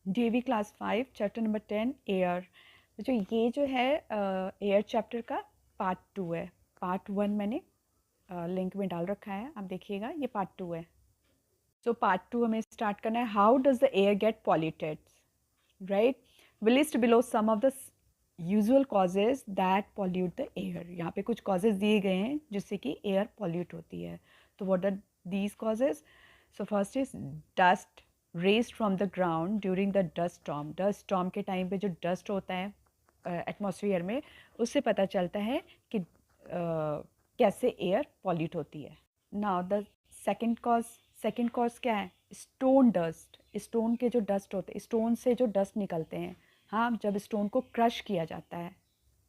DAV class 5 chapter number 10 air. जो ये जो है एयर चैप्टर का पार्ट 2 है। पार्ट 1 मैंने लिंक में डाल रखा है, आप देखिएगा, ये पार्ट 2 है। सो पार्ट 2 हमें स्टार्ट करना है। How does the air get polluted, right. We list below some of the usual causes that pollute the air. यहाँ पे कुछ कॉजेज दिए गए हैं जिससे कि एयर पॉल्यूट होती है। तो what are these causes? So first is dust raised from the ground during the dust storm. Dust storm के टाइम पे जो डस्ट होता है एटमॉस्फेयर में, उससे पता चलता है कि कैसे एयर पॉल्यूट होती है। नाउ द सेकेंड कॉज क्या है? Stone dust. स्टोन के जो डस्ट होते हैं, स्टोन से जो डस्ट निकलते हैं, हाँ, जब स्टोन को क्रश किया जाता है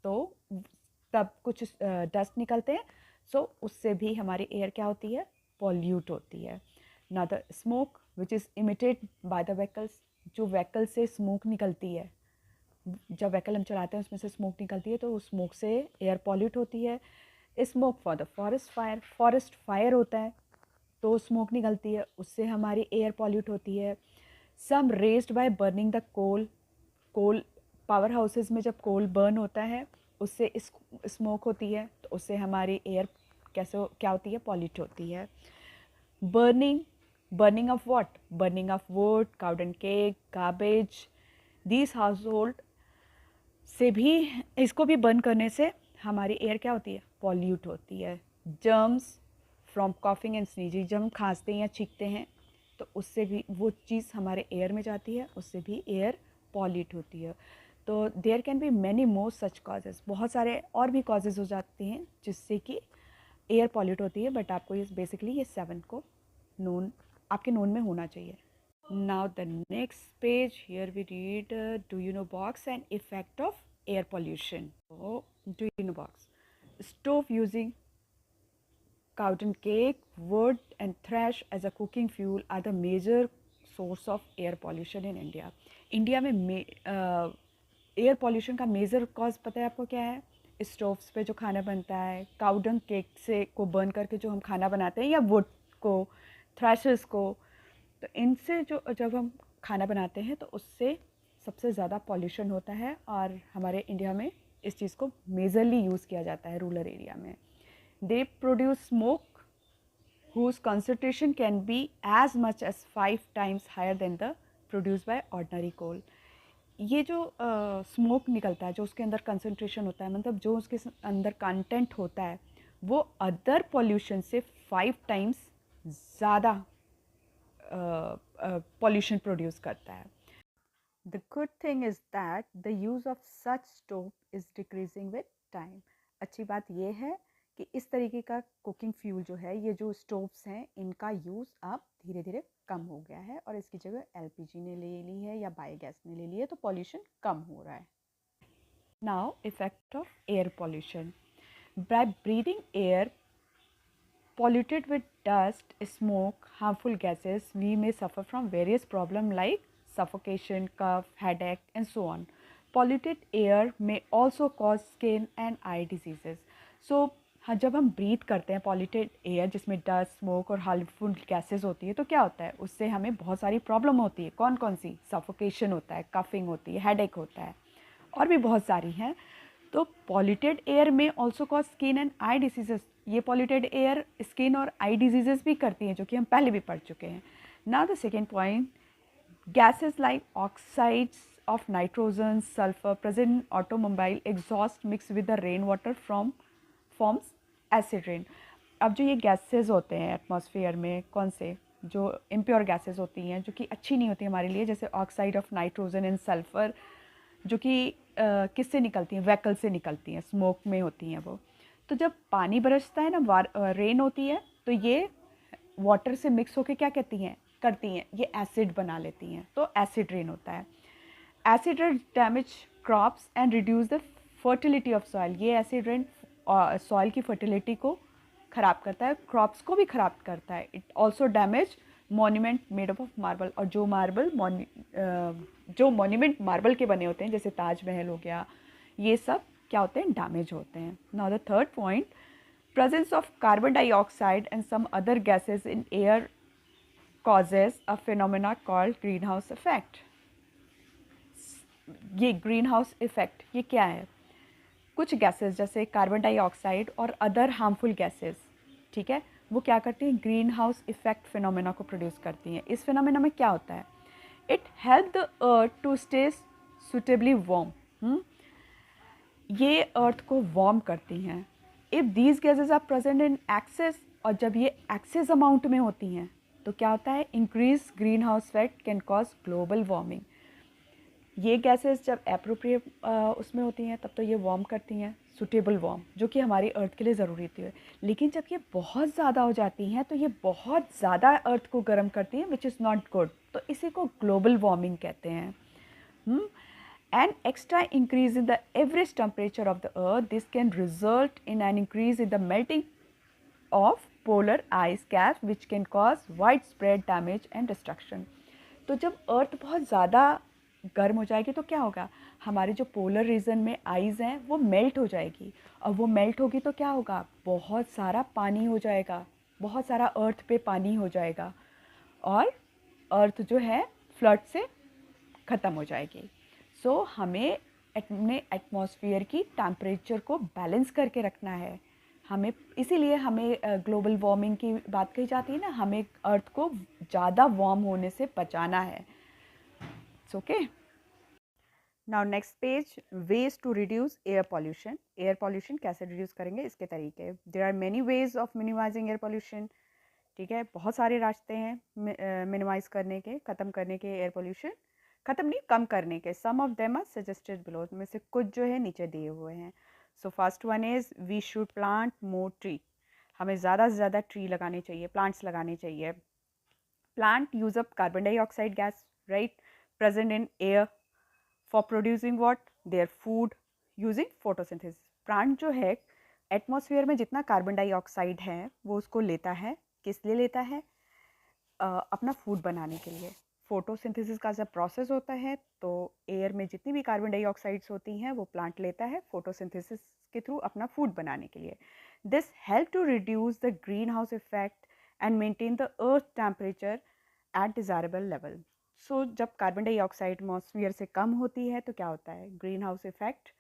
तो तब कुछ डस्ट निकलते हैं। सो उससे भी हमारी एयर क्या होती है? पॉल्यूट होती है। ना the smoke which is emitted by the vehicles. जो व्हीकल से स्मोक निकलती है, जब व्हीकल हम चलाते हैं उसमें से स्मोक निकलती है, तो उस स्मोक से एयर पॉल्यूट होती है। Smoke for the forest fire होता है तो स्मोक निकलती है, उससे हमारी एयर पॉल्यूट होती है। Some raised by burning the coal power houses में जब कोल बर्न होता है उससे स्मोक होती है, तो उससे हमारी एयर क्या होती है? पॉल्यूट होती है। Burning of what? Burning of would, cow dung cake, garbage, these house hold से भी, इसको भी बर्न करने से हमारी एयर क्या होती है? पॉल्यूट होती है। Germs from coughing and sneezing. जब हम खांसते हैं या छींकते हैं तो उससे भी वो चीज़ हमारे एयर में जाती है, उससे भी एयर पॉल्यूट होती है। तो there can be many more such causes. बहुत सारे और भी कॉजेज़ हो जाते हैं जिससे कि एयर पॉल्यूट होती है, बट आपको ये बेसिकली ये 7 को नोन, आपके नोन में होना चाहिए। Now the next page, here we read do you know box and effect of air pollution. So do you know box? Stove using cotton cake, wood and thrash as a cooking fuel are the major source of air pollution in India. India में air pollution का major cause पता है आपको क्या है? Stoves पे जो खाना बनता है, काउडंग केक से को बर्न करके जो हम खाना बनाते हैं, या वुड को, थ्रैशेस को, तो इनसे जो जब हम खाना बनाते हैं तो उससे सबसे ज़्यादा पॉल्यूशन होता है। और हमारे इंडिया में इस चीज़ को मेजरली यूज़ किया जाता है रूरल एरिया में। They produce smoke whose concentration can be as much as 5 times higher than the produced by ordinary coal. ये जो स्मोक निकलता है, जो उसके अंदर कंसंट्रेशन होता है, मतलब जो उसके अंदर कंटेंट होता है, वो अदर पॉल्यूशन से 5 टाइम्स ज़्यादा पॉल्यूशन प्रोड्यूस करता है। The good thing is that the use of such stove is decreasing with time. अच्छी बात यह है कि इस तरीके का कुकिंग फ्यूल जो है, ये जो स्टोव्स हैं, इनका यूज़ अब धीरे धीरे कम हो गया है और इसकी जगह एलपीजी ने ले ली है या बायोगैस ने ले ली है, तो पॉल्यूशन कम हो रहा है। Now effect of air pollution. By breathing air polluted with dust, smoke, harmful gases, we may suffer from various problems like suffocation, cough, headache, and so on. Polluted air may also cause skin and eye diseases. So, हाँ, जब हम breathe करते हैं polluted air जिसमें dust, smoke और harmful gases होती है, तो क्या होता है? उससे हमें बहुत सारी प्रॉब्लम होती है। कौन कौन सी? सफोकेशन होता है, कफिंग होती है, हेडेक होता है, और भी बहुत सारी हैं। तो पॉल्यूटेड एयर में also cause skin and I diseases. ये पॉल्यूटेड एयर स्किन और आई डिजीजेस भी करती हैं, जो कि हम पहले भी पढ़ चुके हैं। Now the second point, gases like oxides of nitrogen, sulfur present in automobile exhaust mixed with the rainwater from forms acid rain. अब जो ये गैसेस होते हैं एटमॉस्फेयर में, कौन से? जो इम्प्योर गैसेस होती हैं, जो कि अच्छी नहीं होती हमारे लिए, जैसे oxide of nitrogen and sulphur, जो कि किससे निकलती हैं? व्हीकल से निकलती हैं, स्मोक में होती हैं वो। तो जब पानी बरसता है ना, रेन होती है, तो ये वाटर से मिक्स होकर क्या करती हैं, ये एसिड बना लेती हैं, तो एसिड रेन होता है। Acid rain damage crops and reduce the fertility of soil. ये एसिड रेन सॉइल की फर्टिलिटी को ख़राब करता है, क्रॉप्स को भी ख़राब करता है। It also damage monument made up of marble. और जो मॉन्यूमेंट मार्बल के बने होते हैं, जैसे ताजमहल हो गया, ये सब क्या होते हैं? डैमेज होते हैं। Now the third point, presence of carbon dioxide and some other gases in air causes a phenomena called greenhouse effect. ये ग्रीन हाउस इफ़ेक्ट ये क्या है? कुछ गैसेस जैसे कार्बन डाइऑक्साइड और अदर हार्मफुल गैसेस, ठीक है, वो क्या करती हैं? ग्रीन हाउस इफ़ेक्ट फिनोमेना को प्रोड्यूस करती हैं। इस फिनोमेना में क्या होता है? It help the earth to stay suitably warm. ये अर्थ को वार्म करती हैं। If these gases are present in excess, और जब ये एक्सेस अमाउंट में होती हैं तो क्या होता है? Increase green house effect can cause global warming. ये गैसेस जब एप्रोप्रिएट उसमें होती हैं तब तो ये वार्म करती हैं, सुटेबल वार्म, जो कि हमारी अर्थ के लिए ज़रूरी होती है। लेकिन जब ये बहुत ज़्यादा हो जाती हैं तो ये बहुत ज़्यादा अर्थ को गर्म करती हैं, विच इज़ नॉट गुड। तो इसी को ग्लोबल वार्मिंग कहते हैं। An extra increase in the average temperature of the earth, this can result in an increase in the melting of polar ice caps, which can cause widespread damage and destruction. तो जब अर्थ बहुत ज़्यादा गर्म हो जाएगी तो क्या होगा? हमारे जो पोलर रीजन में आइज़ हैं वो मेल्ट हो जाएगी, और वो मेल्ट होगी तो क्या होगा? बहुत सारा पानी हो जाएगा, बहुत सारा अर्थ पे पानी हो जाएगा, और अर्थ जो है फ्लड से ख़त्म हो जाएगी। सो हमें अपने एटमॉस्फेयर की टेम्परेचर को बैलेंस करके रखना है। हमें इसीलिए हमें ग्लोबल वार्मिंग की बात कही जाती है ना, हमें अर्थ को ज़्यादा वार्म होने से बचाना है। It's okay. Now next page, ways to reduce air pollution. Air pollution कैसे रिड्यूस करेंगे, इसके तरीके। There are many ways of minimising air pollution. ठीक है, बहुत सारे रास्ते हैं मिनिमाइज़ करने के, ख़त्म करने के एयर पॉल्यूशन। ख़त्म नहीं, कम करने के। Some of them are suggested below, में से कुछ जो है नीचे दिए हुए हैं। So first one is we should plant more tree. हमें ज़्यादा से ज़्यादा ट्री लगाने चाहिए, प्लांट्स लगाने चाहिए। Plant use up carbon dioxide gas, right, present in air for producing what? Their food using photosynthesis. Plant जो है एटमॉस्फेयर में जितना कार्बन डाइऑक्साइड है वो उसको लेता है। किस लिए लेता है? अपना फूड बनाने के लिए। फोटोसिंथेसिस का जब प्रोसेस होता है तो एयर में जितनी भी कार्बन डाइऑक्साइड्स होती हैं वो प्लांट लेता है फोटोसिंथेसिस के थ्रू अपना फूड बनाने के लिए। This help to reduce the green house effect and maintain the earth temperature at desirable level. So जब कार्बन डाइऑक्साइड एटमॉस्फेयर से कम होती है तो क्या होता है? ग्रीन हाउस इफेक्ट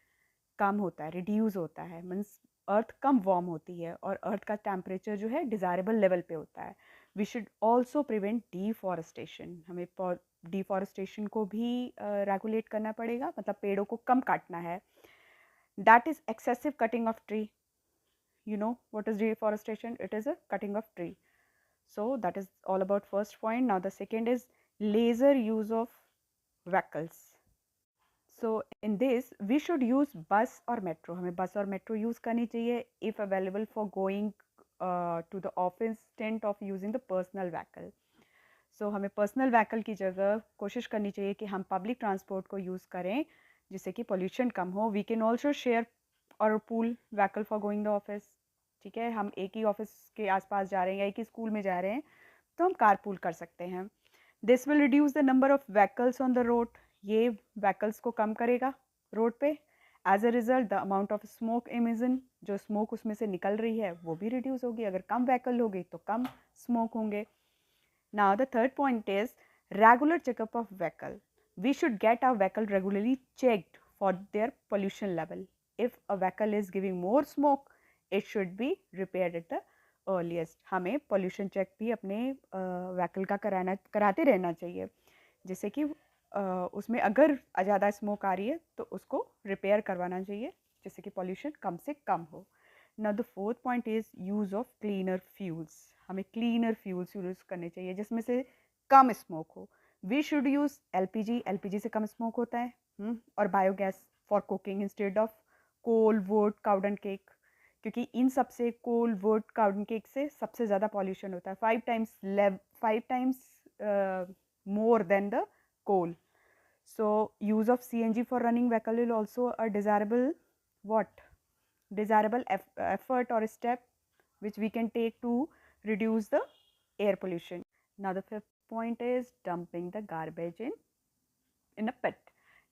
कम होता है, रिड्यूस होता है, मीन्स अर्थ कम वार्म होती है और अर्थ का टेम्परेचर जो है डिज़ायरेबल लेवल पे होता है। We should also prevent deforestation. हमें डिफॉरेस्टेशन को भी रेगुलेट करना पड़ेगा, मतलब पेड़ों को कम काटना है। That is excessive cutting of tree. You know what is deforestation? It is a cutting of tree. So that is all about first point. Now the second is laser use of vehicles. So in this we should use bus or metro. हमें बस और metro use करनी चाहिए if available for going to the office instead of using the personal vehicle. So हमें personal vehicle की जगह कोशिश करनी चाहिए कि हम पब्लिक ट्रांसपोर्ट को यूज़ करें जिससे कि पोल्यूशन कम हो। वी कैन ऑल्सो शेयर और pool vehicle for going the office. ठीक है, हम एक ही ऑफिस के आसपास जा रहे हैं या एक ही स्कूल में जा रहे हैं तो हम कार पूल कर सकते हैं। This will reduce the number of vehicles on the road. ये व्हीकल्स को कम करेगा रोड पे। As a result the amount of smoke emission, जो स्मोक उसमें से निकल रही है वो भी रिड्यूस होगी। अगर कम व्हीकल होगी तो कम स्मोक होंगे। Now the third point is regular checkup of vehicle. We should get our vehicle regularly checked for their pollution level. If a vehicle is giving more smoke, it should be repaired at the earliest. हमें pollution check भी अपने vehicle का कराते रहना चाहिए, जिससे कि उसमें अगर ज़्यादा स्मोक आ रही है तो उसको रिपेयर करवाना चाहिए जिससे कि pollution कम से कम हो। Now the fourth point is use of cleaner fuels. हमें क्लीनर फ्यूल्स यूज़ करने चाहिए जिसमें से कम स्मोक हो। We should use LPG. LPG से कम स्मोक होता है। और biogas for cooking instead of coal, wood, cow dung cake, क्योंकि इन सब से कोल, वुड, काउडन केक से सबसे ज़्यादा पॉल्यूशन होता है। 5 times more than the coal. So use of CNG for running vehicle will also a desirable effort or step which we can take to reduce the air pollution. Now the fifth point is dumping the garbage in a pit.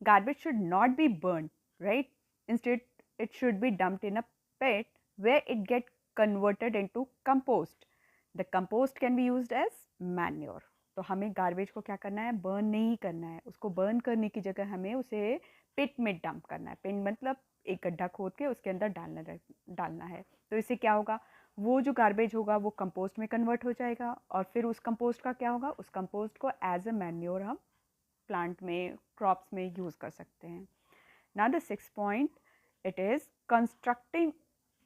Garbage should not be burned, right? Instead it should be dumped in a pit where it gets converted into compost. The compost can be used as manure. तो हमें garbage को क्या करना है, burn नहीं करना है। उसको बर्न करने की जगह हमें उसे पिट में डंप करना है। पिट मतलब एक गड्ढा खोद के उसके अंदर डालना है। तो इससे क्या होगा, वो जो गार्बेज होगा वो कंपोस्ट में कन्वर्ट हो जाएगा, और फिर उस कंपोस्ट का क्या होगा, उस कंपोस्ट को एज अ मैन्योर हम प्लांट में, क्रॉप्स में यूज़ कर सकते हैं। Now the 6th point, it is constructing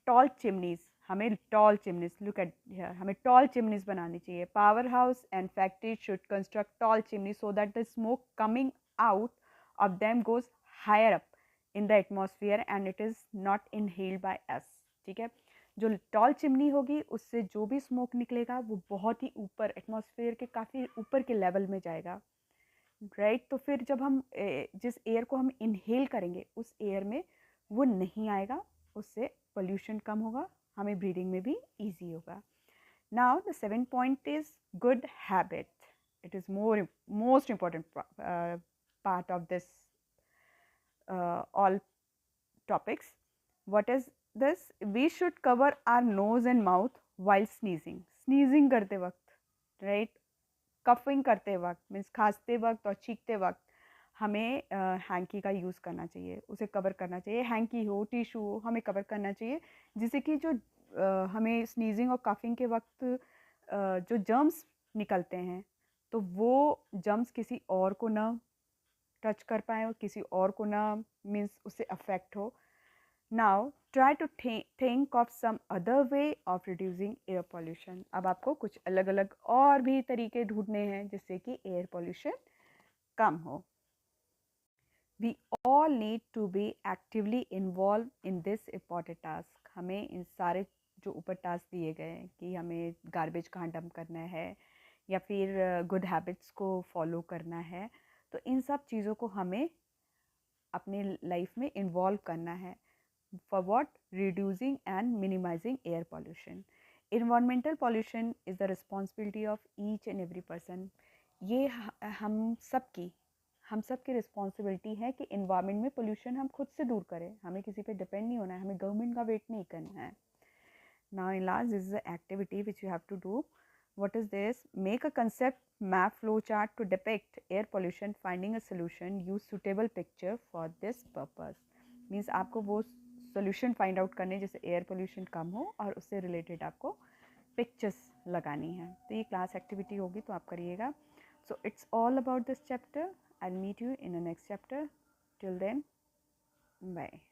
tall chimneys. हमें tall chimneys, look at here, हमें टॉल चिमनीज बनानी चाहिए। Power house and factory should construct tall chimney so that the smoke coming out of them goes higher up in the atmosphere and it is not inhaled by us. ठीक है, जो toll chimney होगी उससे जो भी smoke निकलेगा वो बहुत ही ऊपर, एटमॉस्फेयर के काफ़ी ऊपर के लेवल में जाएगा, राइट। तो फिर जब हम जिस एयर को हम इनहेल करेंगे उस एयर में वो नहीं आएगा, उससे पोल्यूशन कम होगा, हमें ब्रीदिंग में भी ईजी होगा। Now the 7th point is good habit. It is most important part of this all topics. What is this? We should cover our nose and mouth while sneezing. Sneezing करते वक्त, right? Coughing करते वक्त means खांसते वक्त और छींकते वक्त हमें हैंकी का यूज़ करना चाहिए, उसे कवर करना चाहिए। हैंकी हो, टिश्यू हो, हमें कवर करना चाहिए, जिससे कि जो हमें स्नीजिंग और कफिंग के वक्त जो जर्म्स निकलते हैं तो वो जर्म्स किसी और को ना टच कर पाए और किसी और को ना मीन्स उससे अफेक्ट हो। Now try to think of some other way of reducing air pollution. अब आपको कुछ अलग अलग और भी तरीके ढूंढने हैं जिससे कि एयर पॉल्यूशन कम हो। We all need to be actively involve in this important task. हमें इन सारे जो ऊपर टास्क दिए गए हैं कि हमें गार्बेज कहाँ डंप करना है या फिर गुड हैबिट्स को फॉलो करना है, तो इन सब चीज़ों को हमें अपने लाइफ में इन्वॉल्व करना है। For what? Reducing and minimizing air pollution. Environmental pollution is the responsibility of each and every person. ये हम सब की रिस्पॉन्सिबिलिटी है कि इन्वायरमेंट में पोल्यूशन हम खुद से दूर करें। हमें किसी पे डिपेंड नहीं होना है, हमें गवर्नमेंट का वेट नहीं करना है। Now in last, this is the activity which you have to do. What is this? Make a concept map flow chart to depict air pollution, finding a solution, use suitable picture for this purpose. Means आपको वो solution find out करने जिससे air pollution कम हो और उससे related आपको pictures लगानी है। तो ये class activity होगी तो आप करिएगा। So it's all about this chapter. I'll meet you in the next chapter. Till then, bye.